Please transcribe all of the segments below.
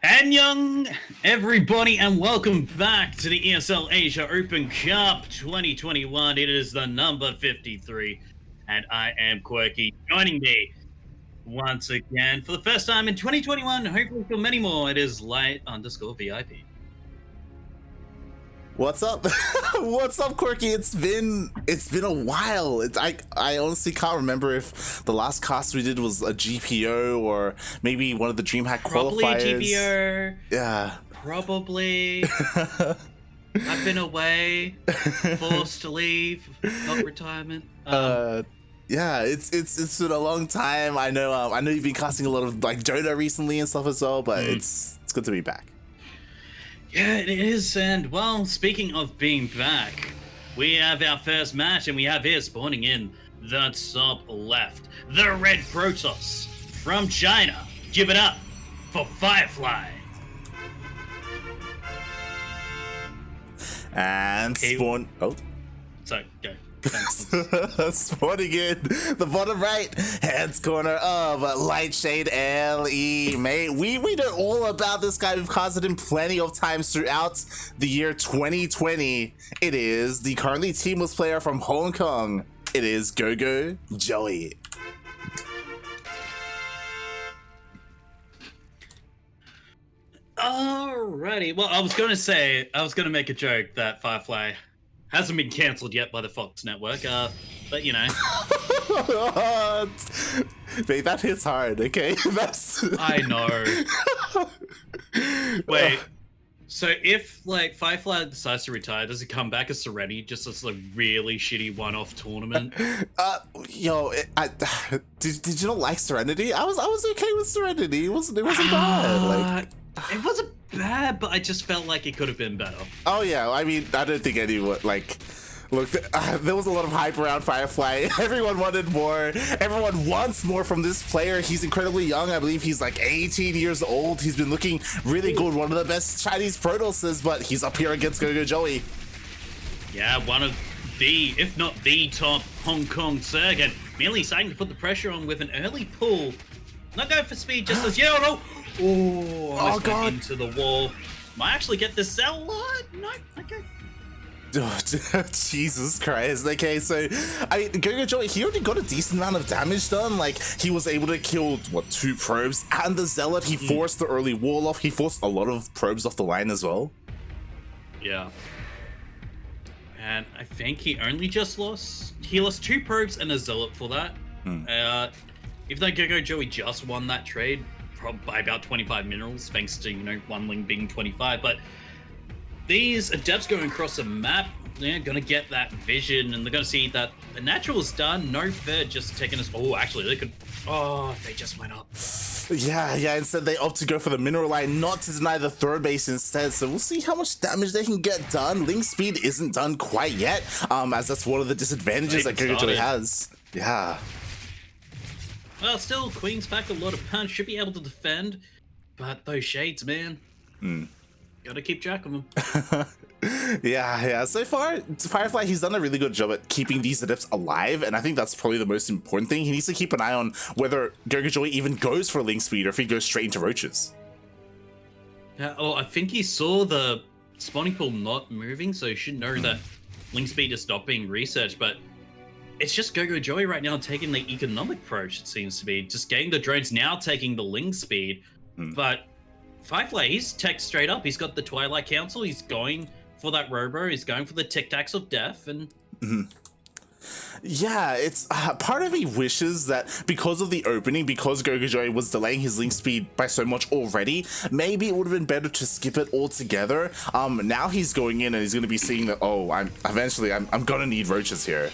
And young everybody, and welcome back to the ESL Asia Open Cup 2021. It is the number 53, and I am Quirky. Joining me once again for the first time in 2021, hopefully for many more, it is Light_VIP. What's up? What's up, Quirky? It's been a while. I honestly can't remember if the last cast we did was a GPO or maybe one of the DreamHack Probably qualifiers. GPO. Yeah. Probably. I've been away, forced to leave, not retirement. Yeah, it's been a long time. I know you've been casting a lot of like Dota recently and stuff as well, but it's good to be back. Yeah, it is, and well, speaking of being back, we have our first match, and we have here spawning in the top left, the Red Protoss from China. Give it up for Firefly. And spawn. Oh, so go. Spawning in the bottom right hand corner of Lightshade LE, mate. We know all about this guy. We've casted him plenty of times throughout the year 2020. It is the currently teamless player from Hong Kong. It is GogojOey. Alrighty. Well, I was gonna make a joke that Firefly hasn't been cancelled yet by the Fox network, but you know. Mate, that hits hard, okay? I know. Wait, so if like Firefly decides to retire, does it come back as Serenity, just as a really shitty one-off tournament? Did you not like Serenity? I was okay with Serenity. It wasn't bad. It wasn't bad, but I just felt like it could have been better. Oh yeah, I mean, I don't think anyone look, there was a lot of hype around Firefly. Everyone wanted more. Everyone wants more from this player. He's incredibly young. I believe he's like 18 years old. He's been looking really good. One of the best Chinese Protosses, but he's up here against GogojOey. Yeah, one of the, if not the top Hong Kong Zerg, and merely starting to put the pressure on with an early pull. Not going for speed, just as no. Oh God! Into the wall. Might actually get the cell. No, okay. Oh, Jesus Christ. Okay, so I mean, GogojOey, he already got a decent amount of damage done. Like, he was able to kill, what, 2 probes and the Zealot. He forced the early wall off. He forced a lot of probes off the line as well. Yeah. And I think he only just lost... He lost 2 probes and a Zealot for that. Even though GogojOey just won that trade by about 25 minerals, thanks to, you know, one ling being 25, but these adepts going across the map, they're gonna get that vision, and they're gonna see that the natural is done, no third, just taking us. Oh, actually, they could. Oh, they just went up. Yeah. Instead, they opt to go for the mineral line, not to deny the third base instead. So we'll see how much damage they can get done. Ling speed isn't done quite yet, as that's one of the disadvantages that GogojOey has. Yeah. Well, still, Queen's packed a lot of punch, should be able to defend, but those shades, man. Gotta keep track of them. Yeah. So far, Firefly, he's done a really good job at keeping these adepts alive, and I think that's probably the most important thing. He needs to keep an eye on whether GogojOey even goes for Ling speed or if he goes straight into roaches. Yeah, I think he saw the spawning pool not moving, so he should know that Ling speed is not being researched, but it's just GogojOey right now taking the economic approach, it seems to be. Just getting the drones, now taking the Ling speed. But Firefly, he's tech straight up. He's got the Twilight Council. He's going for that Robo. He's going for the Tic Tacs of Death. And yeah, it's part of me wishes that because of the opening, because GogojOey was delaying his Ling speed by so much already, maybe it would have been better to skip it altogether. Now he's going in and he's going to be seeing that, oh, I'm gonna need roaches here.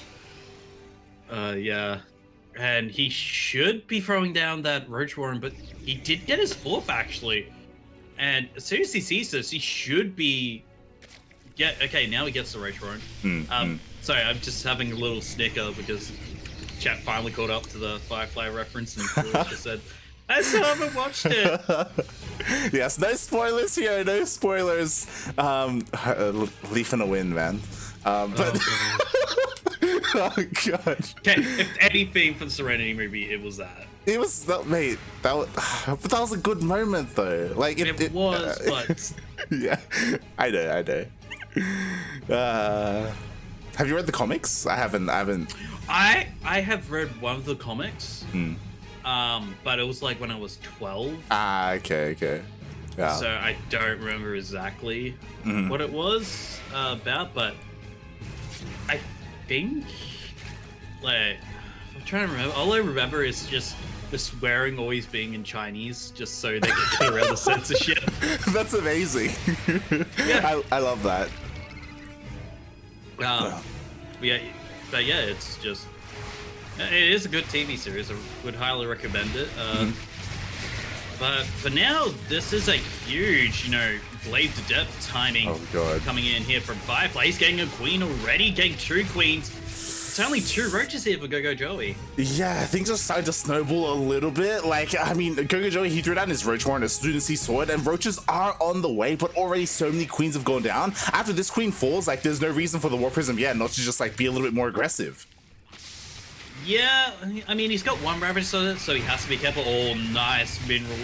Yeah. And he should be throwing down that Roach Warren, but he did get his 4th, actually. And as soon as he sees this, he should be... Okay, now he gets the Roach Warren. Sorry, I'm just having a little snicker because chat finally caught up to the Firefly reference and just said, I still haven't watched it. Yes, no spoilers here, no spoilers. Leaf and a win, man. But... Oh god. Okay, if anything for the Serenity movie, it was that. It was that, mate. But that was a good moment though. Like It was, but yeah, I know. Have you read the comics? I haven't. I have read one of the comics. But it was like when I was 12. Okay. Yeah. So I don't remember exactly what it was about, but I think, like, I'm trying to remember. All I remember is just the swearing always being in Chinese, just so they can get around the censorship. That's amazing. Yeah. I love that. Yeah, it's just, it is a good TV series. I would highly recommend it. But for now, this is a huge, blade to depth timing coming in here from Firefly. He's getting a queen already, getting 2 queens. It's only 2 roaches here for GogojOey. Yeah, things are starting to snowball a little bit. Like, I mean, GogojOey, he threw down his roach warren as soon as he saw it, and roaches are on the way, but already so many queens have gone down. After this queen falls, like, there's no reason for the War Prism yet not to just, like, be a little bit more aggressive. Yeah, I mean, he's got 1 rabbit, so he has to be careful. Oh, nice mineral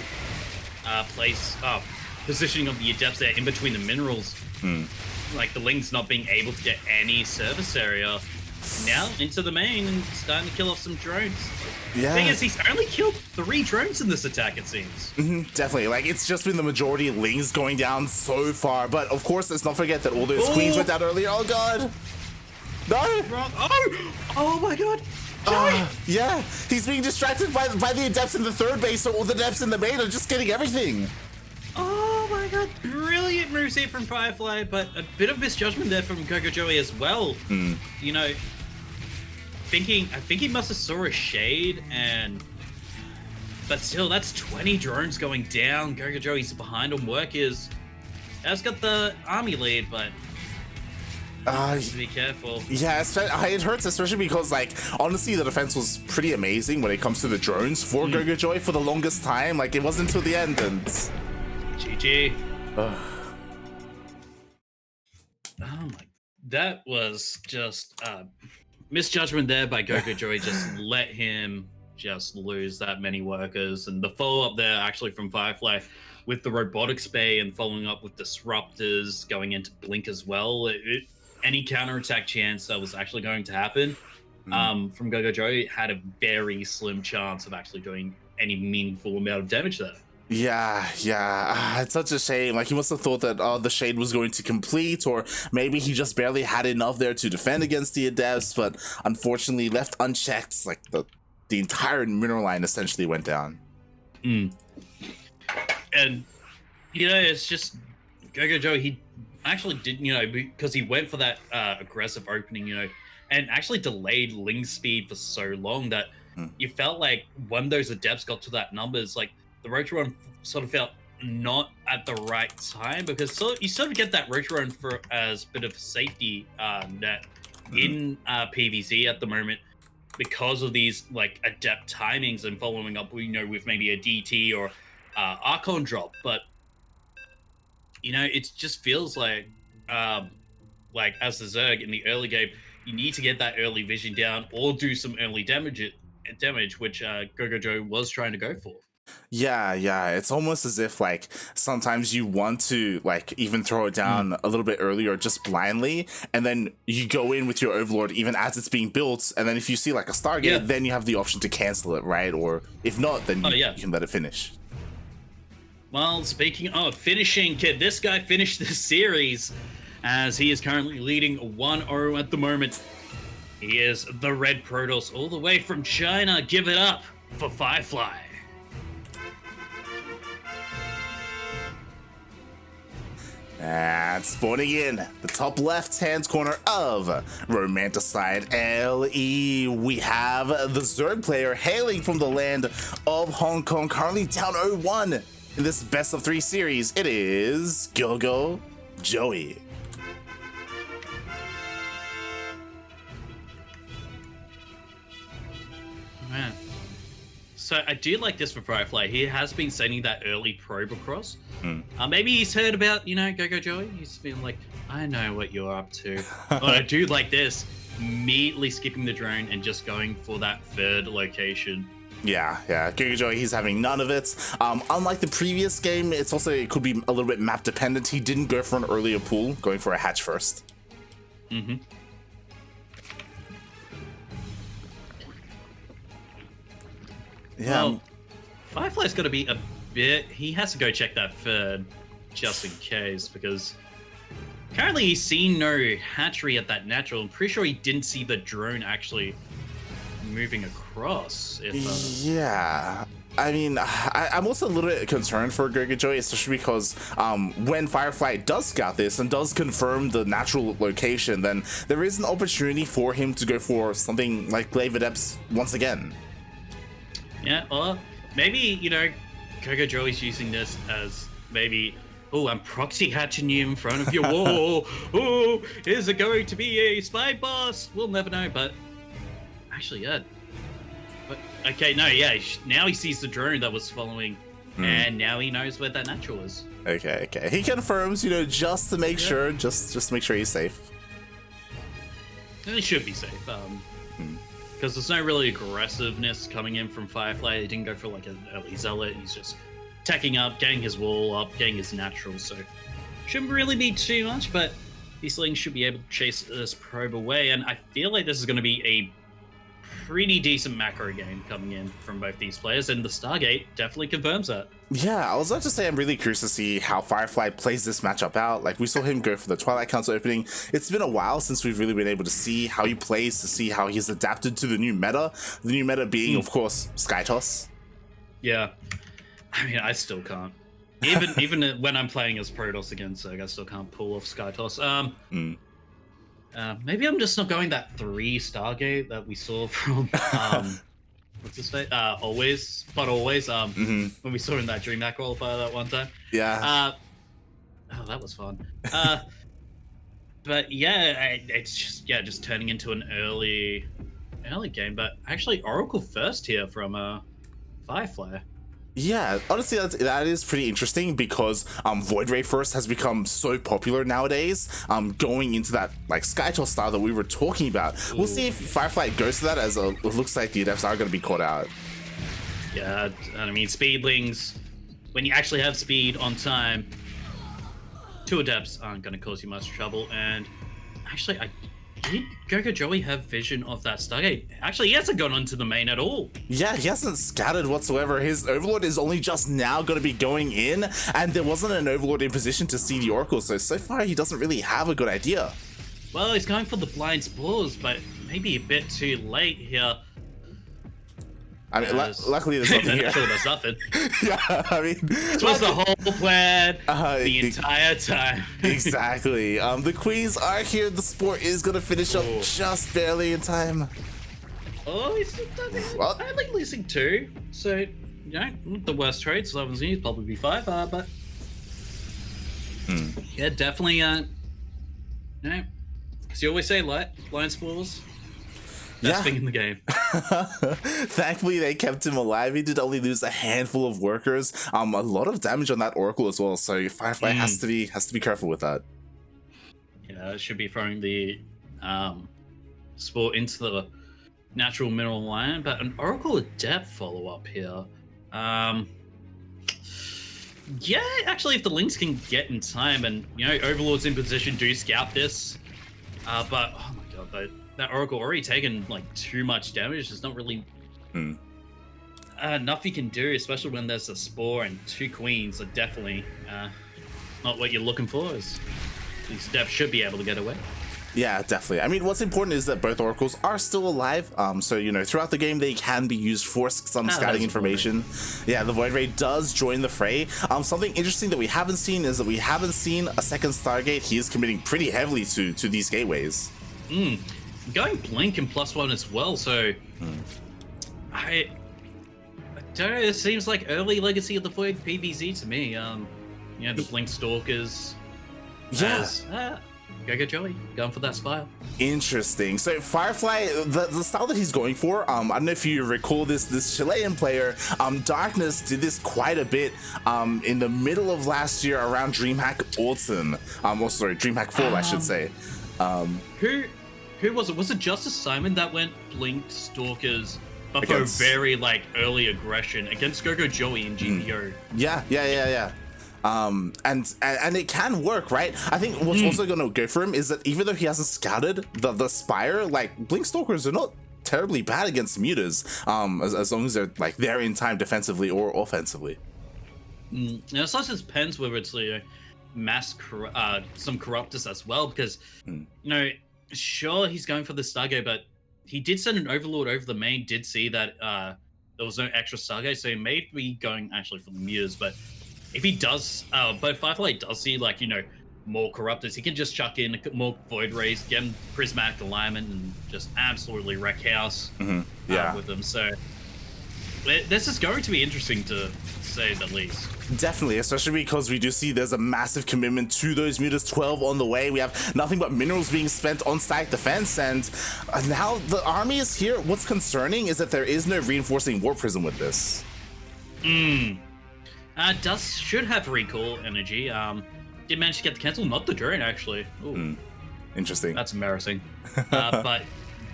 positioning of the Adepts there in between the minerals. Like, the Ling's not being able to get any service area. Now into the main and starting to kill off some drones. Yeah. Thing is, he's only killed 3 drones in this attack, it seems. Definitely. Like, it's just been the majority of Lings going down so far. But of course, let's not forget that all those queens went down earlier. Oh god. No. Wrong. Oh my god. Yeah, he's being distracted by the Adepts in the 3rd base, so all the Adepts in the main are just getting everything. Oh my god, brilliant moves here from Firefly, but a bit of misjudgment there from GogojOey as well. I think he must have saw a shade, but still, that's 20 drones going down. GogojOey's behind on workers. Has got the army lead, but to be careful. Yeah, it hurts, especially because, like, honestly, the defense was pretty amazing when it comes to the drones for GogojOey for the longest time. Like, it wasn't until the end, and GG. Oh my, that was just misjudgment there by GogojOey. Just let him just lose that many workers, and the follow-up there actually from Firefly with the robotics bay and following up with disruptors going into blink as well. Any counterattack chance that was actually going to happen from GogojOey had a very slim chance of actually doing any meaningful amount of damage there. Yeah, it's such a shame. Like, he must have thought that the shade was going to complete, or maybe he just barely had enough there to defend against the Adepts, but unfortunately left unchecked. Like, the entire mineral line essentially went down. And it's just GogojOey, he actually did, because he went for that aggressive opening, and actually delayed Ling speed for so long that you felt like when those Adepts got to that numbers, like, the Roach Run sort of felt not at the right time, because you sort of get that Roach Run for as a bit of a safety net in PvZ at the moment because of these, like, Adept timings and following up, with maybe a DT or Archon drop. But it just feels like as the Zerg in the early game, you need to get that early vision down or do some early damage, which GogojOey was trying to go for. Yeah, it's almost as if, like, sometimes you want to, like, even throw it down a little bit earlier just blindly, and then you go in with your Overlord even as it's being built, and then if you see, like, a Stargate, then you have the option to cancel it, right? Or if not, then you can let it finish. Well, speaking of finishing, kid, this guy finished this series as he is currently leading 1-0 at the moment. He is the Red Protoss all the way from China. Give it up for Firefly. And spawning in the top left-hand corner of Romanticide LE, we have the Zerg player hailing from the land of Hong Kong, currently down 0-1 in this best-of-3 series. It is GogojOey. Man. So I do like this for Firefly. He has been sending that early probe across. Maybe he's heard about, GogojOey. He's been like, I know what you're up to. But I do like this. Immediately skipping the drone and just going for that 3rd location. Yeah, GogojOey, he's having none of it. Unlike the previous game, it could be a little bit map dependent. He didn't go for an earlier pool, going for a hatch first. Mm-hmm. Yeah. Well, Firefly's got to be a bit... He has to go check that third, just in case, because currently he's seen no hatchery at that natural. I'm pretty sure he didn't see the drone actually moving across. Yeah. I mean, I'm also a little bit concerned for GogojOey, especially because when Firefly does scout this and does confirm the natural location, then there is an opportunity for him to go for something like Glaive Adepts once again. Yeah, or maybe, GogojOey's using this as maybe, oh, I'm proxy hatching you in front of your wall. Oh, is it going to be a spy boss? We'll never know, but actually, yeah. But, okay, no, yeah, now he sees the drone that was following, and now he knows where that natural is. Okay. He confirms, just to make sure, just to make sure he's safe. And he should be safe, because there's no really aggressiveness coming in from Firefly. He didn't go for like an early zealot. He's just tacking up, getting his wall up, getting his natural. So shouldn't really be too much, but these Lings should be able to chase this probe away. And I feel like this is going to be a pretty decent macro game coming in from both these players, and the Stargate definitely confirms that. Yeah, I was about to say I'm really curious to see how Firefly plays this matchup out. Like, we saw him go for the Twilight Council opening. It's been a while since we've really been able to see how he plays, to see how he's adapted to the new meta. The new meta being, of course, Skytoss. Yeah. I mean, I still can't. Even when I'm playing as Protoss again, so I still can't pull off Skytoss. Maybe I'm just not going that 3 Stargate that we saw from what's his face? Always when we saw in that DreamHack qualifier that one time. Yeah. Oh, that was fun. But yeah, it's just turning into an early game. But actually, Oracle first here from Firefly. Yeah, honestly, that is pretty interesting because Void Ray First has become so popular nowadays, going into that like Skytoss style that we were talking about. Ooh. We'll see if Firefly goes to that, as it looks like the adepts are going to be caught out. Yeah, I mean, Speedlings, when you actually have speed on time, 2 adepts aren't going to cause you much trouble. And actually, did GogojOey have vision of that Stargate? Actually, he hasn't gone onto the main at all. Yeah, he hasn't scattered whatsoever. His Overlord is only just now going to be going in, and there wasn't an Overlord in position to see the Oracle, so far he doesn't really have a good idea. Well, he's going for the blind spores, but maybe a bit too late here. I mean, luckily there's nothing here. Sure, there's nothing. Yeah, I mean... This was the whole plan the entire time. Exactly. The Queens are here. The sport is going to finish up just barely in time. Oh, he's only losing 2. So, not the worst trade. 11 Z's probably be 5, but... Yeah, definitely, as you always say, blind spores. Best thing in the game. Thankfully, they kept him alive. He did only lose a handful of workers. A lot of damage on that Oracle as well. So Firefly has to be careful with that. Yeah, it should be throwing the sport into the natural mineral line, but an Oracle Adept follow up here. Yeah, actually, if the Lings can get in time and Overlord's in position, do scout this. But oh my god, that Oracle already taken like too much damage. There's not really enough you can do, especially when there's a spore and 2 queens are definitely not what you're looking for. These devs should be able to get away. Yeah, definitely. I mean, what's important is that both Oracles are still alive. So, throughout the game, they can be used for some scouting information. Yeah, the Void Ray does join the fray. Something interesting that we haven't seen is that we haven't seen a second Stargate. He is committing pretty heavily to these gateways. Going Blink and +1 as well, so I don't know, it seems like early Legacy of the Void PvZ to me. The Blink Stalkers. GogojOey going for that style. Interesting. So Firefly, the style that he's going for, I don't know if you recall this Chilean player, Darkness did this quite a bit in the middle of last year around DreamHack Autumn. DreamHack Fall, I should say. Who was it? Was it Justice Simon that went Blink Stalkers but for very like early aggression against GogojOey and GPO. Yeah. And it can work, right? I think what's also gonna go for him is that even though he hasn't scouted the Spire, like Blink Stalkers are not terribly bad against mutas, as long as they're like there in time defensively or offensively. Now, it's not just Pens whether it's some Corruptors as well, because you know, sure he's going for the Stargate, but he did send an Overlord over the main, did see that there was no extra Stargate, so he may be going actually for the mutas. But if he does, but Firefly does see like, you know, more Corruptors, he can just chuck in more Void Rays, get him Prismatic Alignment, and just absolutely wreck house with them. So this is going to be interesting to say the least. Definitely, especially because we do see there's a massive commitment to those mutas, 12 on the way. We have nothing but minerals being spent on static defense, and now the army is here. What's concerning is that there is no reinforcing Warp Prism with this. Should have recall energy. Did manage to get the cancel, not the drone actually. Ooh. Interesting. That's embarrassing. But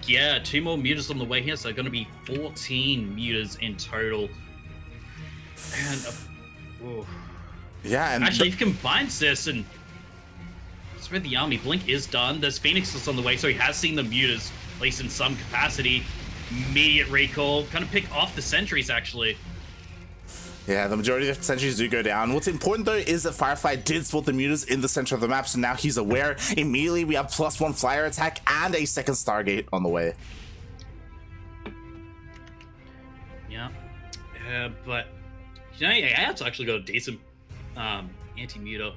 yeah, 2 more mutas on the way here, so going to be 14 mutas in total. And yeah, and actually, if he combines this and spread the army, Blink is done. There's Phoenixes on the way, so he has seen the mutas, at least in some capacity. Immediate recall, kind of pick off the sentries actually. Yeah, the majority of the sentries do go down. What's important though is that Firefly did spot the mutas in the center of the map, so now he's aware. Immediately we have +1 flyer attack and a second Stargate on the way. Yeah, but you know, AI's actually got a decent anti-muta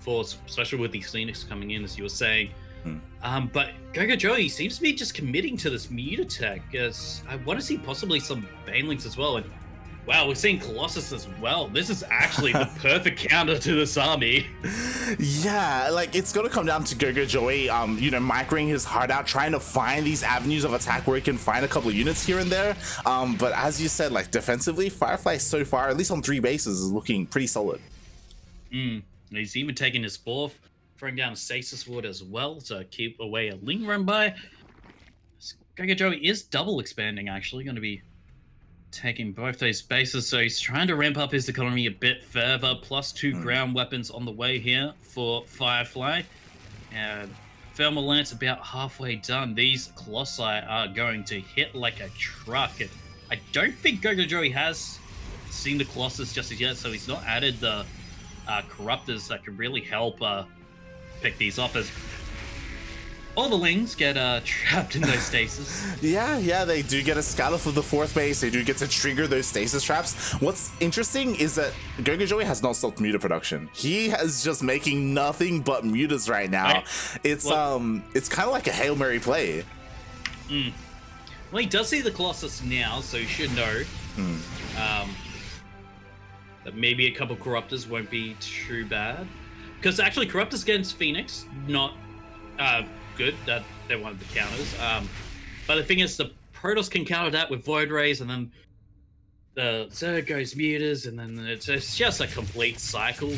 force, especially with these Phoenix coming in, as you were saying. But GogojOey seems to be just committing to this muta tech. I want to see possibly some Banelings as well. And wow, we're seeing Colossus as well. This is actually the perfect counter to this army. Yeah, like it's gonna come down to GogojOey, you know, microing his heart out, trying to find these avenues of attack where he can find a couple of units here and there. But as you said, like defensively, Firefly so far, at least on 3 bases, is looking pretty solid. He's even taking his 4th, throwing down a Stasis Ward as well to keep away a Ling run by. GogojOey is double expanding, actually, going to be taking both those bases, so he's trying to ramp up his economy a bit further. +2 ground weapons on the way here for Firefly, and Thermal Lance about halfway done. These Colossi are going to hit like a truck. I don't think GogojOey has seen the Colossus just as yet, so he's not added the Corruptors that could really help pick these off, as all the Lings get trapped in those stasis. Yeah, they do get a scout off of the 4th base. They do get to trigger those stasis traps. What's interesting is that GogojOey has not stopped muta production. He is just making nothing but mutas right now. It's kind of like a Hail Mary play. Well, he does see the Colossus now, so he should know that maybe a couple Corruptors won't be too bad. Because actually, Corruptors against Phoenix, not good. That they're one of the counters. But the thing is, the Protoss can counter that with Void Rays, and then the Zerg goes mutas, and then it's just a complete cycle.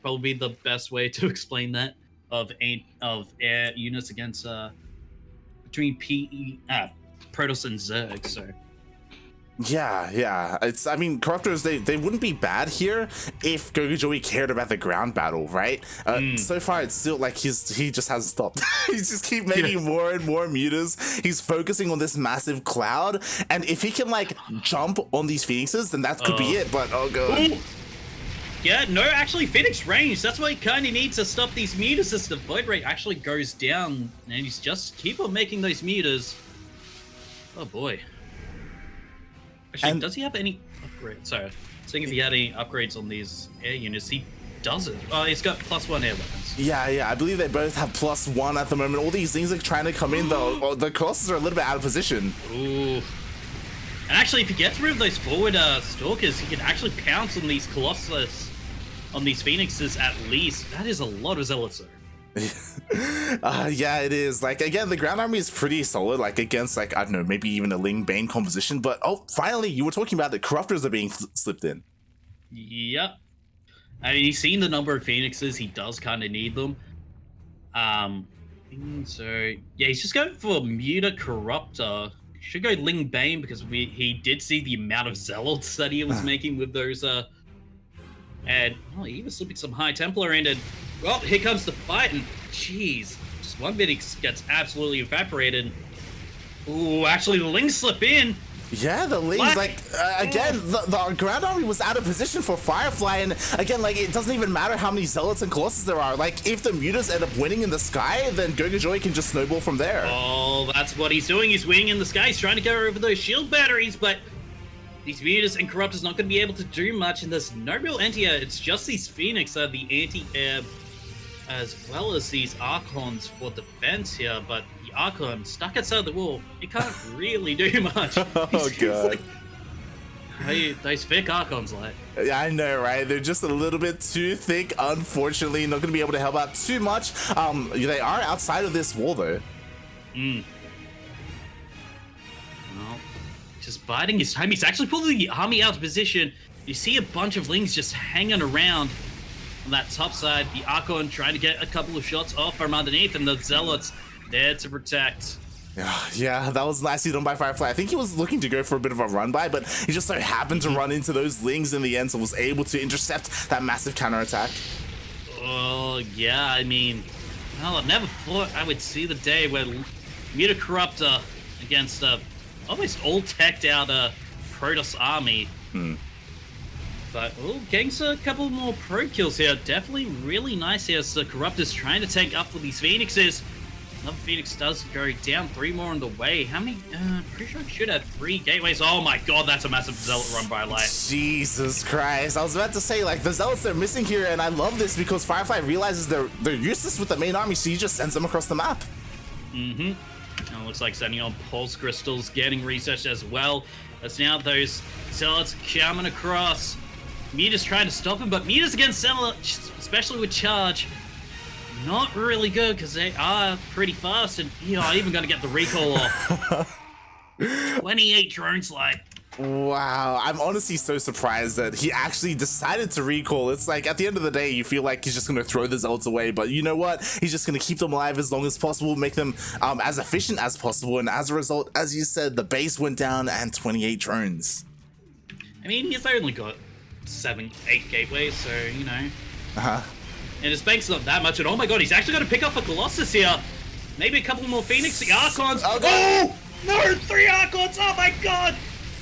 Probably the best way to explain that of air units against between Protoss and Zerg. So. Yeah. I mean, Corruptors, they wouldn't be bad here if GogojOey cared about the ground battle, right? So far, it's still like he just hasn't stopped. He's just keep making more and more mutas. He's focusing on this massive cloud, and if he can like jump on these Phoenixes, then that could be it. But oh god. Yeah, no, actually, Phoenix range. That's what he kind of needs to stop these mutas. As the Void Ray actually goes down, and he's just keep on making those mutas. Oh boy. Actually, does he have any upgrades? Sorry, seeing if he had any upgrades on these air units. He doesn't. Oh, he's got +1 air weapons. Yeah, I believe they both have +1 at the moment. All these things are trying to come in, though. The Colossus are a little bit out of position. Ooh. And actually, if he gets rid of those forward Stalkers, he can actually pounce on these Colossus, on these Phoenixes at least. That is a lot of Zealots, though. Yeah, it is. Like, again, the ground army is pretty solid, like against, like, I don't know, maybe even a Ling Bane composition. But finally, you were talking about the Corruptors are being slipped in. Yep. I mean, he's seen the number of Phoenixes. He does kind of need them. So yeah, he's just going for Muta Corruptor. should go Ling Bane because he did see the amount of zealots that he was making with those and well, he was slipping some High Templar in, and well, here comes the fight, and jeez, just one Phoenix gets absolutely evaporated. Ooh, actually the Lings slip in. Yeah, the Lings, like, again, the Grand Army was out of position for Firefly, and again, like, it doesn't even matter how many Zealots and Colossus there are. Like, if the Mutas end up winning in the sky, then GogojOey can just snowball from there. Oh, that's what he's doing. He's winning in the sky. He's trying to go over those shield batteries, but these Mutas and Corruptors not going to be able to do much, and there's no real anti-air. It's just these Phoenix are the anti-air, as well as these Archons for defense here, but the Archon stuck outside the wall. He can't really do much. Oh, God. Like, those thick Archons, like. Yeah, I know, right? They're just a little bit too thick, unfortunately. Not going to be able to help out too much. They are outside of this wall, though. Well, just biding his time. He's actually pulling the army out of position. You see a bunch of Lings just hanging around on that top side. The Archon trying to get a couple of shots off from underneath, and the Zealots there to protect. Yeah, that was nicely done by Firefly. I think he was looking to go for a bit of a run by, but he just so happened to run into those Lings in the end, so was able to intercept that massive counterattack. Oh, yeah, I mean, well, I never thought I would see the day where Muta Corruptor against almost all teched out Protoss army. But, oh, getting a couple more pro kills here. Definitely really nice here. So Corruptor's trying to take up for these Phoenixes. Another Phoenix does go down, 3 more on the way. How many? Pretty sure I should have 3 gateways. Oh my god, that's a massive Zealot run by Light. Jesus Christ. I was about to say, like, the Zealots they're missing here, and I love this because Firefly realizes they're useless with the main army, so he just sends them across the map. And it looks like sending on Pulse Crystals, getting researched as well. As now those Zealots coming across. Muta's trying to stop him, but Muta's against Zealots, especially with Charge, not really good because they are pretty fast, and you know, even going to get the recall off. 28 drones, like. Wow, I'm honestly so surprised that he actually decided to recall. It's like, at the end of the day, you feel like he's just going to throw the Zealots away, but you know what? He's just going to keep them alive as long as possible, make them as efficient as possible, and as a result, as you said, the base went down and 28 drones. I mean, he's only got 7, 8 gateways, so, you know. And his bank's not that much, and oh my god, he's actually going to pick up a Colossus here. Maybe a couple more Phoenix, the Archons. Oh, no, 3 Archons, oh my god.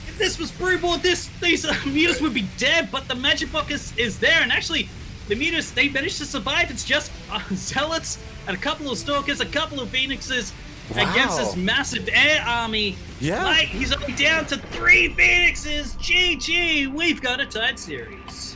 If this was Brewboard, these Mutas would be dead, but the Magic Box is there, and actually, the Mutas, they managed to survive. It's just Zealots and a couple of Stalkers, a couple of Phoenixes against this massive air army. Yeah. Like, he's only down to 3 Phoenixes. GG, we've got a tied series.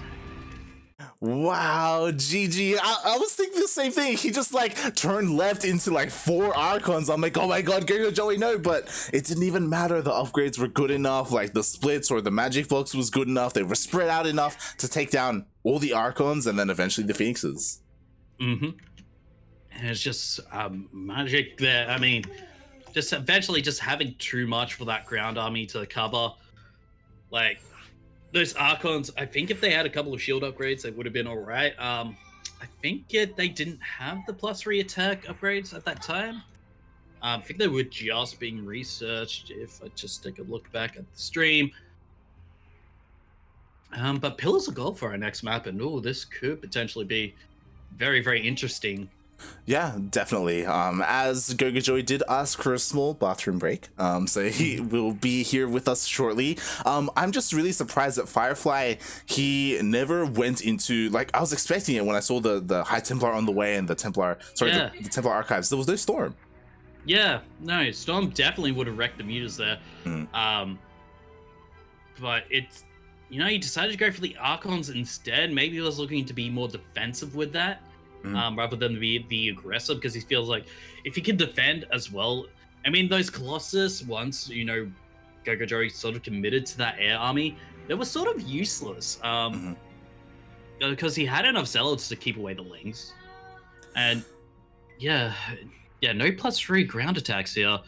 Wow, GG. I was thinking the same thing. He just like turned left into like 4 Archons. I'm like, oh my god, GogojOey, no, but it didn't even matter. The upgrades were good enough, like the splits or the Magic Box was good enough. They were spread out enough to take down all the Archons and then eventually the Phoenixes. And it's just magic there. I mean, just eventually just having too much for that ground army to cover. Like, those Archons, I think if they had a couple of shield upgrades, they would have been all right. I think they didn't have the +3 attack upgrades at that time. I think they were just being researched if I just take a look back at the stream. But Pillars of Gold for our next map, and oh, this could potentially be very, very interesting. Yeah, definitely. As GogojOey did ask for a small bathroom break, so he will be here with us shortly. I'm just really surprised that Firefly, he never went into, like, I was expecting it when I saw the High Templar on the way and the Templar, the Templar Archives. There was no Storm. Yeah, no, Storm definitely would have wrecked the Mutas there. But it's, you know, he decided to go for the Archons instead. Maybe he was looking to be more defensive with that. Rather than be the aggressive, because he feels like if he can defend as well. I mean, those Colossus, once, you know, GogojOey sort of committed to that air army, they were sort of useless. Because he had enough Zealots to keep away the Lings. And yeah, no +3 ground attacks here.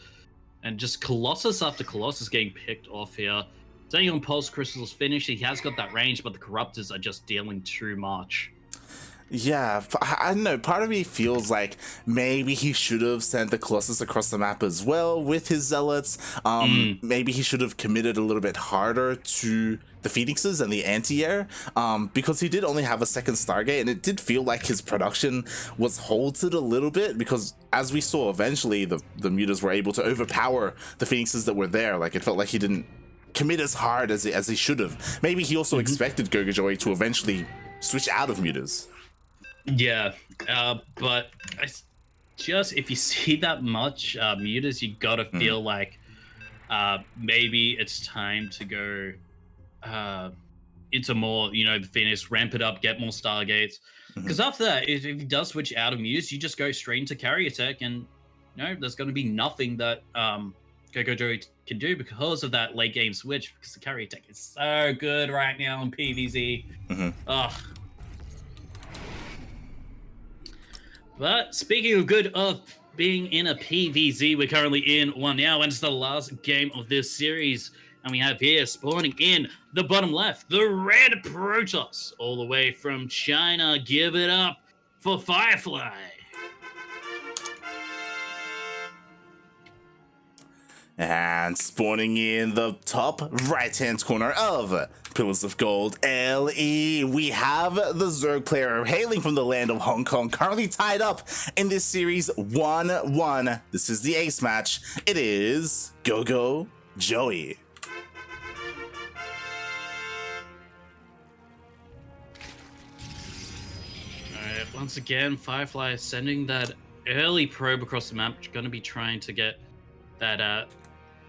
And just Colossus after Colossus getting picked off here. Staying on Pulse Crystal's finished, he has got that range, but the Corruptors are just dealing too much. Yeah, I don't know. Part of me feels like maybe he should have sent the Colossus across the map as well with his Zealots. Maybe he should have committed a little bit harder to the Phoenixes and the anti-air, because he did only have a second Stargate, and it did feel like his production was halted a little bit because, as we saw, eventually the Mutas were able to overpower the Phoenixes that were there. Like, it felt like he didn't commit as hard as he should have. Maybe he also expected GogojOey to eventually switch out of Mutas. Yeah, but just if you see that much mutas, you gotta feel like maybe it's time to go into more, the Phoenix, ramp it up, get more Stargates. Because after that, if he does switch out of mutas, you just go straight into carry attack, and there's going to be nothing that GogojOey can do because of that late game switch. Because the carry attack is so good right now in PvZ. Ugh. But speaking of good of being in a PvZ, we're currently in one now, and it's the last game of this series. And we have here, spawning in the bottom left, the Red Protoss, all the way from China. Give it up for Firefly. And spawning in the top right-hand corner of Pillars of Gold LE, we have the Zerg player hailing from the land of Hong Kong, currently tied up in this series 1-1. This is the ace match. It is GogojOey. Alright, once again, Firefly is sending that early probe across the map. Going to be trying to get that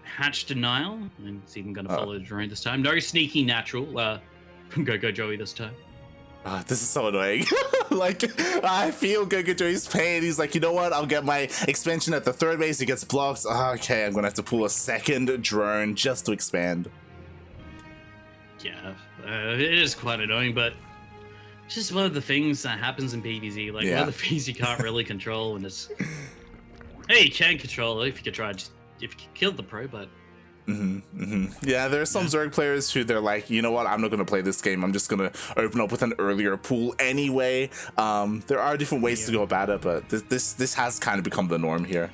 hatch denial, and it's even going to follow the drone this time. No sneaky natural from GogojOey this time. This is so annoying. Like, I feel GogojOey's pain. He's like, you know what? I'll get my expansion at the third base. He gets blocked. Okay, I'm going to have to pull a second drone just to expand. Yeah, it is quite annoying, but it's just one of the things that happens in PvZ. Like, one of the things you can't really control, and it's... Hey, you can control it if you could try, if you killed the pro, but... Yeah, there are some Zerg players who they're like, you know what, I'm not going to play this game. I'm just going to open up with an earlier pool anyway. There are different ways to go about it, but this has kind of become the norm here.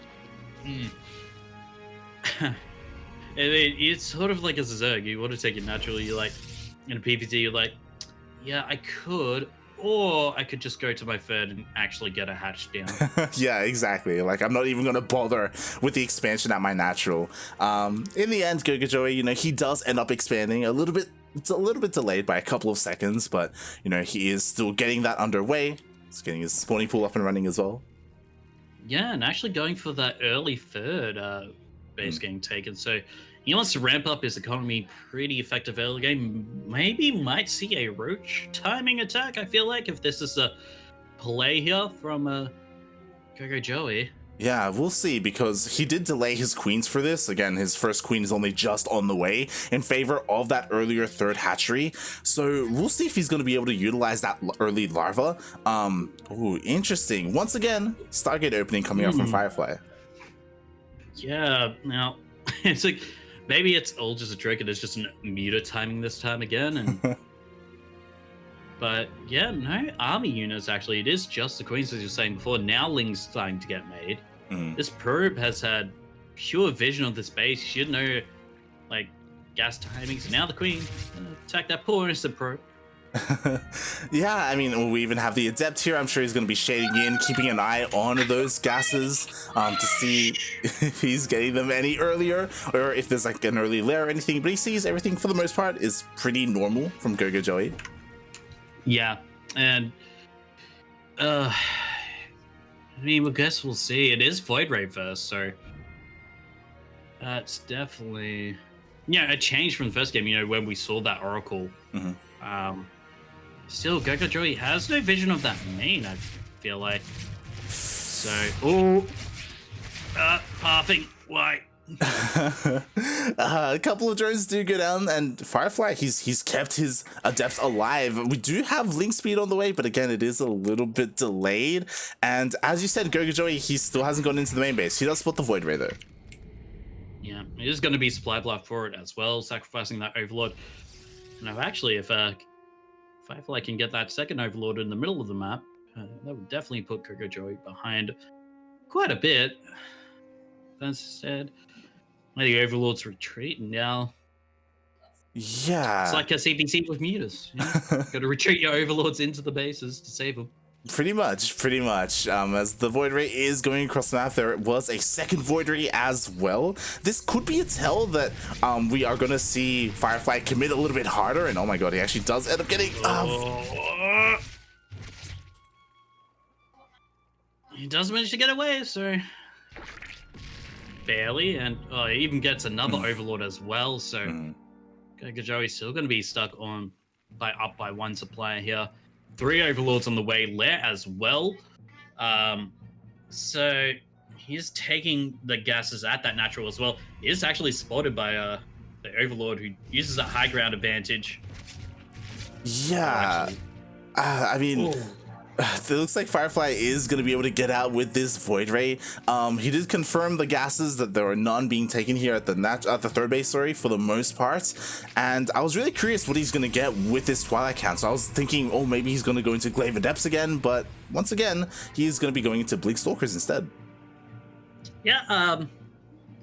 It's sort of like as a Zerg, you want to take it naturally. You're like, in a PvZ, you're like, yeah, I could, or I could just go to my third and actually get a hatch down. Yeah, exactly. Like, I'm not even going to bother with the expansion at my natural. In the end, GogojOey, he does end up expanding a little bit. It's a little bit delayed by a couple of seconds, but, he is still getting that underway. He's getting his spawning pool up and running as well. Yeah, and actually going for that early third base getting taken. So he wants to ramp up his economy pretty effective early game. Maybe might see a roach timing attack, I feel like, if this is a play here from GogojOey. Yeah, we'll see, because he did delay his queens for this. Again, his first queen is only just on the way in favor of that earlier third hatchery. So we'll see if he's going to be able to utilize that early larva. Ooh, interesting. Once again, Stargate opening coming out from Firefly. Yeah, now, it's like... Maybe it's all just a trick and it's just a muta timing this time again. And but yeah, no army units actually. It is just the queens, as you were saying before. Now Ling's starting to get made. This probe has had pure vision of this base. You should know, like, gas timings. So now the queen attack that poor innocent probe. Yeah, I mean, we even have the adept here. I'm sure he's going to be shading in, keeping an eye on those gases to see if he's getting them any earlier, or if there's like an early lair or anything. But he sees everything for the most part is pretty normal from GogojOey. Yeah, and I mean, I guess we'll see. It is Void Ray first, so that's definitely a change from the first game. When we saw that Oracle. Still, GogojOey has no vision of that main, I feel like. So, pathing, why? A couple of drones do go down, and Firefly, he's kept his adepts alive. We do have link speed on the way, but again, it is a little bit delayed. And as you said, GogojOey, he still hasn't gone into the main base. He does spot the Void Ray though. Yeah, it is going to be supply block for it as well, sacrificing that Overlord. Now, actually, if Firefly can get that second Overlord in the middle of the map, That would definitely put GogojOey behind quite a bit. That's said, the Overlords retreat, and now Yeah. it's like a CPC with mutas. You know? Got to retreat your Overlords into the bases to save them. Pretty much. As the Void Ray is going across the map, there was a second Void Ray as well. This could be a tell that we are going to see Firefly commit a little bit harder, and oh my god, he actually does end up getting... He does manage to get away, so... Barely, and he even gets another Overlord as well, so... GogojOey's still going to be stuck on up by one supplier here. 3 Overlords on the way there as well. So he's taking the gases at that natural as well. He is actually spotted by the Overlord, who uses a high ground advantage. Yeah. I mean... It looks like Firefly is going to be able to get out with this Void Ray. He did confirm the gases that there were none being taken here at the third base, sorry, for the most part. And I was really curious what he's going to get with this Twilight count. So I was thinking, oh, maybe he's going to go into Glaive Adepts again. But once again, he's going to be going into Blink Stalkers instead. Yeah,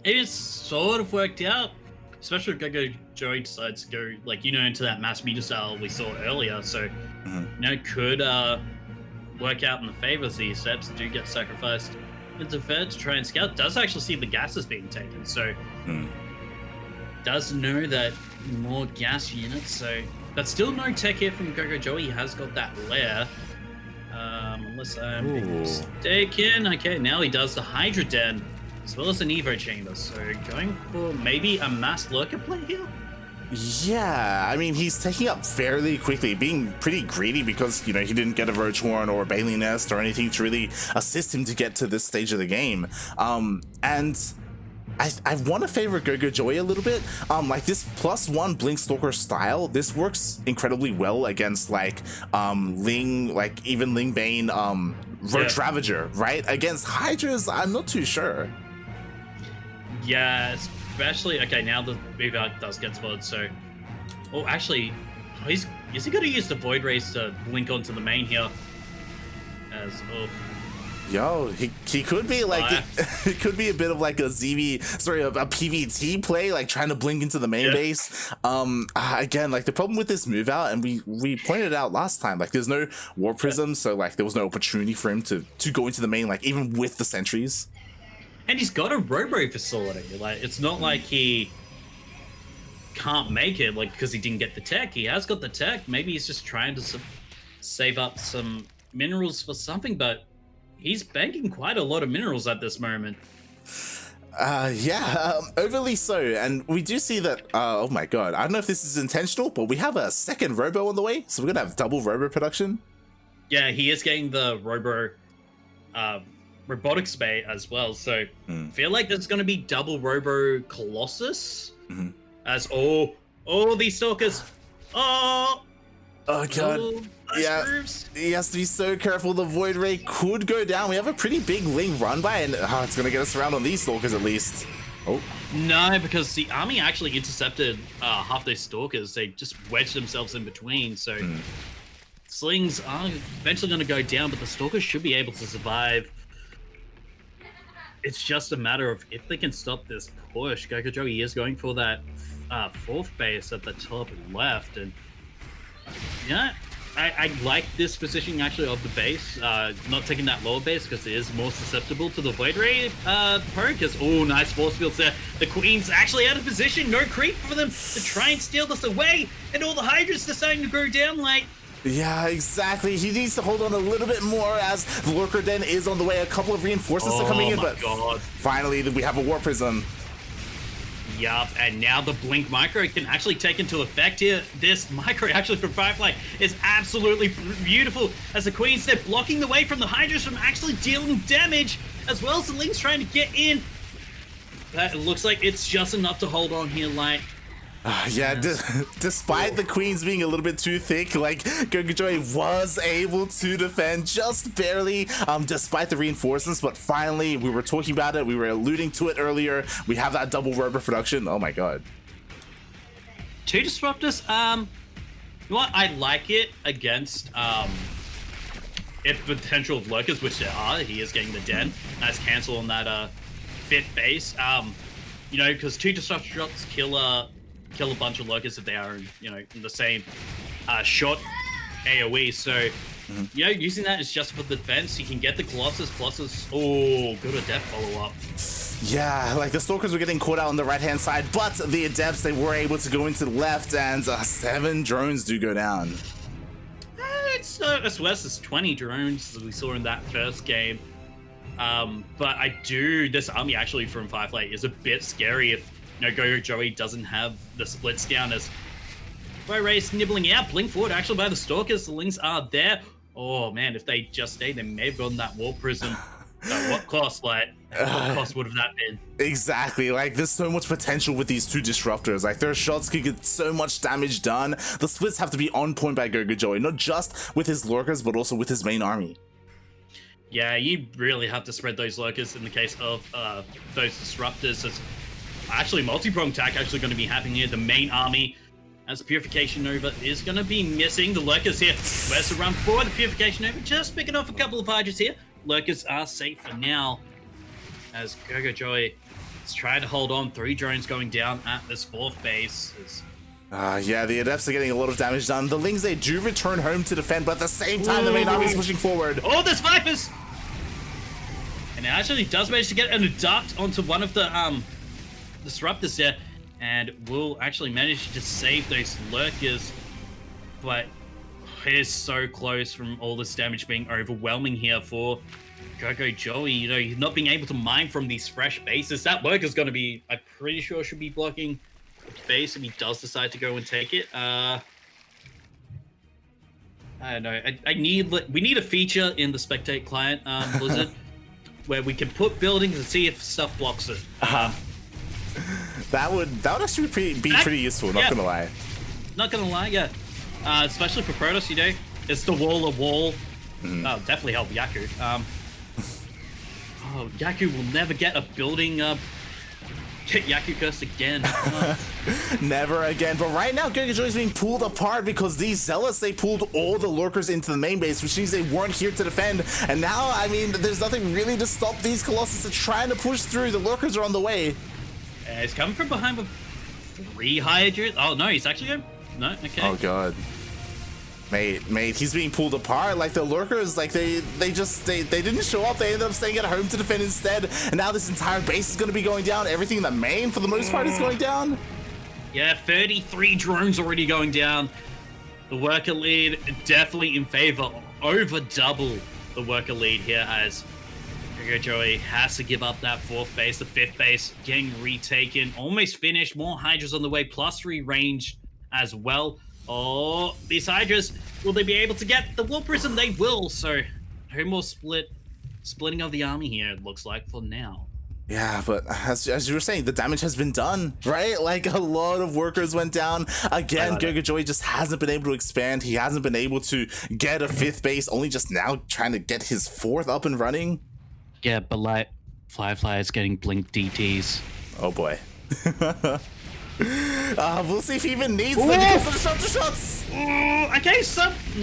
it is sort of worked out. Especially if GogojOey decides to go, like, into that mass meter style we saw earlier. So, could... work out in the favor as these steps do get sacrificed into third to try and scout. Does actually see the gases being taken, so does know that more gas units, so but still no tech here from GogojOey. He has got that lair, unless I'm being mistaken. Okay, now he does the Hydra Den as well as an Evo chamber, so going for maybe a mass lurker play here. Yeah, I mean, he's taking up fairly quickly, being pretty greedy because, he didn't get a Roach Horn or a Bailey Nest or anything to really assist him to get to this stage of the game. And I want to favor GogojOey a little bit. Like this +1 Blink Stalker style, this works incredibly well against Ling, even Ling Bane, Roach Ravager, right? Against Hydras, I'm not too sure. Yeah, especially, okay, now the move out does get spotted, so... Oh, actually, is he going to use the Void Rays to blink onto the main here? Yo, he could be it could be a bit of a PVT play, trying to blink into the main base. Again, the problem with this move out, and we pointed it out last time, there's no War Prism, so there was no opportunity for him to go into the main, even with the sentries. And he's got a Robo facility. It's not like he can't make it, because he didn't get the tech. He has got the tech. Maybe he's just trying to save up some minerals for something, but he's banking quite a lot of minerals at this moment. Overly so. And we do see that, oh my god, I don't know if this is intentional, but we have a second Robo on the way, so we're going to have double Robo production. Yeah, he is getting the Robo... Robotics Bay as well, so feel like there's going to be double Robo Colossus as these stalkers. Oh god, moves. He has to be so careful. The Void Ray could go down. We have a pretty big Ling run by, and it's going to get us around on these stalkers at least. No, because the army actually intercepted half those stalkers. They just wedged themselves in between, so slings are eventually going to go down, but the stalkers should be able to survive. It's just a matter of if they can stop this push. GogojOey is going for that fourth base at the top left, and I like this positioning actually of the base, not taking that lower base because it is more susceptible to the Void Ray poke. Nice force fields there. The Queen's actually out of position, no creep for them to try and steal this away, and all the Hydras are starting to go down. Yeah, exactly. He needs to hold on a little bit more as the Lurker Den is on the way. A couple of reinforcements are coming in, but finally we have a War Prism. Yup, and now the Blink Micro can actually take into effect here. This Micro actually from Firefly is absolutely beautiful as the Queen's there blocking the way from the Hydras from actually dealing damage, as well as the Ling's trying to get in. It looks like it's just enough to hold on here, despite the Queens being a little bit too thick, GogojOey was able to defend just barely, despite the reinforcements, but finally, we were talking about it, we were alluding to it earlier, we have that double Robo production. Oh my god. 2 Disruptors, you know what, I like it against, if potential of lurkers, which there are, he is getting the den. Nice cancel on that 5th base. You know, because 2 disruption shots kill a bunch of lurkers if they are, you know, in the same shot AoE. So, you know, using that is just for the defense. You can get the Colossus. Oh, good Adept follow-up. Yeah, like the Stalkers were getting caught out on the right-hand side, but the Adepts, they were able to go into the left, and 7 drones do go down. It's versus 20 drones, as we saw in that first game. But this army actually from Firefly is a bit scary if, you know, GogojOey doesn't have the splits down, as Race nibbling out, blink forward actually by the Stalkers. The Lings are there. Oh man, if they just stayed, they may have gotten that Warp Prism. What cost, like, what cost would have that been? Exactly, like there's so much potential with these 2 disruptors. Like their shots could get so much damage done. The splits have to be on point by GogojOey, not just with his lurkers, but also with his main army. Yeah, you really have to spread those lurkers in the case of those disruptors. It's actually multi-pronged attack actually going to be happening here. The main army, as Purification Nova is going to be missing. The lurkers here, where's the run forward? The Purification Nova just picking off a couple of Hydras here. Lurkers are safe for now, as GogojOey is trying to hold on. 3 drones going down at this 4th base. Yeah, the Adepts are getting a lot of damage done. The Lings, they do return home to defend, but at the same time, the main army is pushing forward. Oh, there's Vipers! And it actually does manage to get an Adduct onto one of the Disruptors there, and will actually manage to save those Lurkers, but it is so close from all this damage being overwhelming here for GogojOey. You know, he's not being able to mine from these fresh bases. That Lurker's going to be, I'm pretty sure, should be blocking the base if he does decide to go and take it. I don't know. We need a feature in the Spectate client, Blizzard, where we can put buildings and see if stuff blocks it. That would actually be pretty useful, not gonna lie. Not gonna lie, yeah. Especially for Protoss, you know, it's the wall. Oh, definitely help Yaku. Oh, Yaku will never get a building. Get Yaku cursed again. Never again. But right now, GogojOey is being pulled apart because these Zealots, they pulled all the lurkers into the main base, which means they weren't here to defend. And now, I mean, there's nothing really to stop these Colossus are trying to push through. The lurkers are on the way. He's coming from behind with 3 Hydras. Oh no, he's actually going. No, okay. Oh god. Mate, he's being pulled apart. Like the lurkers, like they didn't show up. They ended up staying at home to defend instead. And now this entire base is going to be going down. Everything in the main, for the most part, is going down. Yeah, 33 drones already going down. The worker lead definitely in favor, over double the worker lead here, as GogojOey has to give up that 4th base. The 5th base getting retaken, almost finished. More Hydras on the way, +3 range as well. Oh, these Hydras, will they be able to get the Warp Prism? They will, so no more splitting of the army here, it looks like, for now. Yeah, but as you were saying, the damage has been done, right? Like a lot of workers went down. Again, GogojOey just hasn't been able to expand. He hasn't been able to get a 5th base, only just now trying to get his 4th up and running. Yeah, but like Firefly is getting blink DTs. Oh boy. We'll see if he even needs them because of the shelter shots. Okay,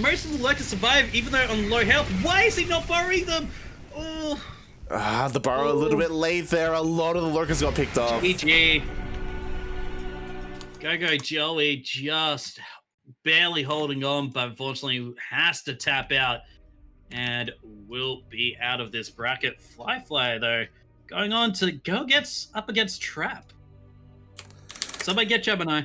most of the lurkers survive, even though on low health. Why is he not burrowing them? The burrow a little bit late there. A lot of the lurkers got picked off. GG. GogojOey just barely holding on, but unfortunately has to tap out and will be out of this bracket. Firefly, though, going on to go up against Trap. Somebody get Gemini.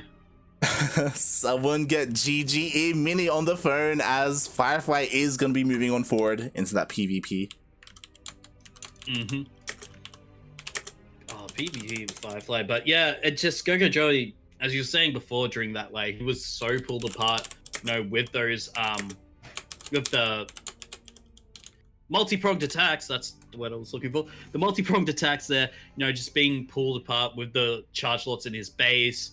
Someone get GGE Mini on the phone, as Firefly is going to be moving on forward into that PvP. Oh, PvP Firefly. But yeah, it just GogojOey, as you were saying before during that, like, he was so pulled apart, you know, with those, with the multi-pronged attacks. That's the word I was looking for. The multi-pronged attacks there, you know, just being pulled apart with the charge lots in his base,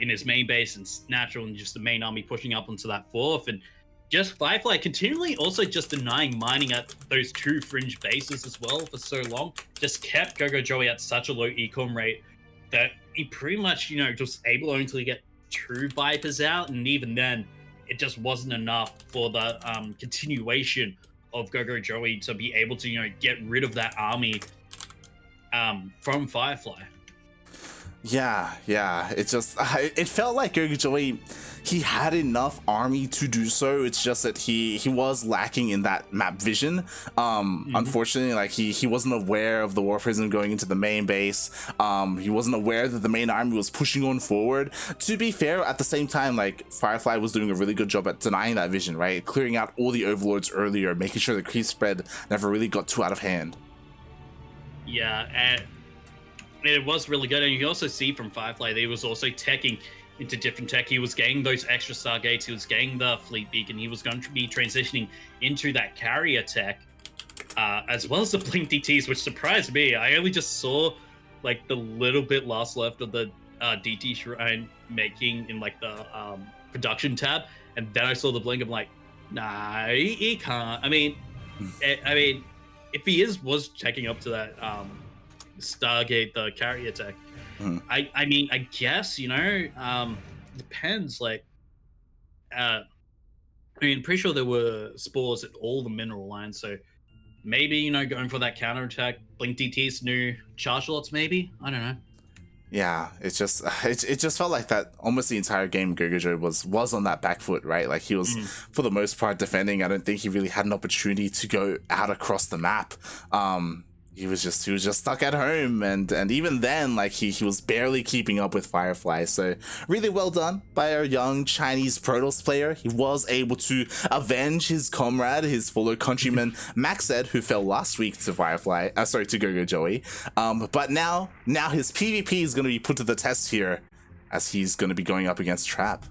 in his main base, and natural, and just the main army pushing up onto that 4th, and just Firefly continually also just denying mining at those 2 fringe bases as well for so long, just kept GogojOey at such a low econ rate that he pretty much, you know, just able only to get 2 Vipers out, and even then, it just wasn't enough for the continuation of GogojOey to be able to, you know, get rid of that army from Firefly. Yeah, it just it felt like GogojOey, he had enough army to do so. It's just that he was lacking in that map vision. Unfortunately, like he wasn't aware of the War Prism going into the main base. He wasn't aware that the main army was pushing on forward. To be fair, at the same time, like Firefly was doing a really good job at denying that vision, right? Clearing out all the overlords earlier, making sure the creep spread never really got too out of hand. Yeah, and it was really good. And you can also see from Firefly that he was also teching into different tech. He was getting those extra Stargates, he was getting the Fleet Beacon, he was going to be transitioning into that carrier tech, as well as the Blink DTs, which surprised me. I only just saw like the little bit last left of the DT Shrine making in like the production tab, and then I saw the Blink. I'm like, nah, he can't. I mean, if he was checking up to that Stargate, the carrier tech, I mean, I guess, you know, depends. Like, I mean, pretty sure there were spores at all the mineral lines, so maybe, you know, going for that counter attack, Blink DT's new charge lots, maybe. I don't know. Yeah, it just felt like that almost the entire game GogojOey was on that back foot, right? Like he was for the most part defending. I don't think he really had an opportunity to go out across the map. He was just stuck at home, and even then, like he was barely keeping up with Firefly. So really well done by our young Chinese Protoss player. He was able to avenge his comrade, his fellow countryman Maxed, who fell last week to Firefly. To GogojOey. But now his PvP is going to be put to the test here, as he's going to be going up against Trap.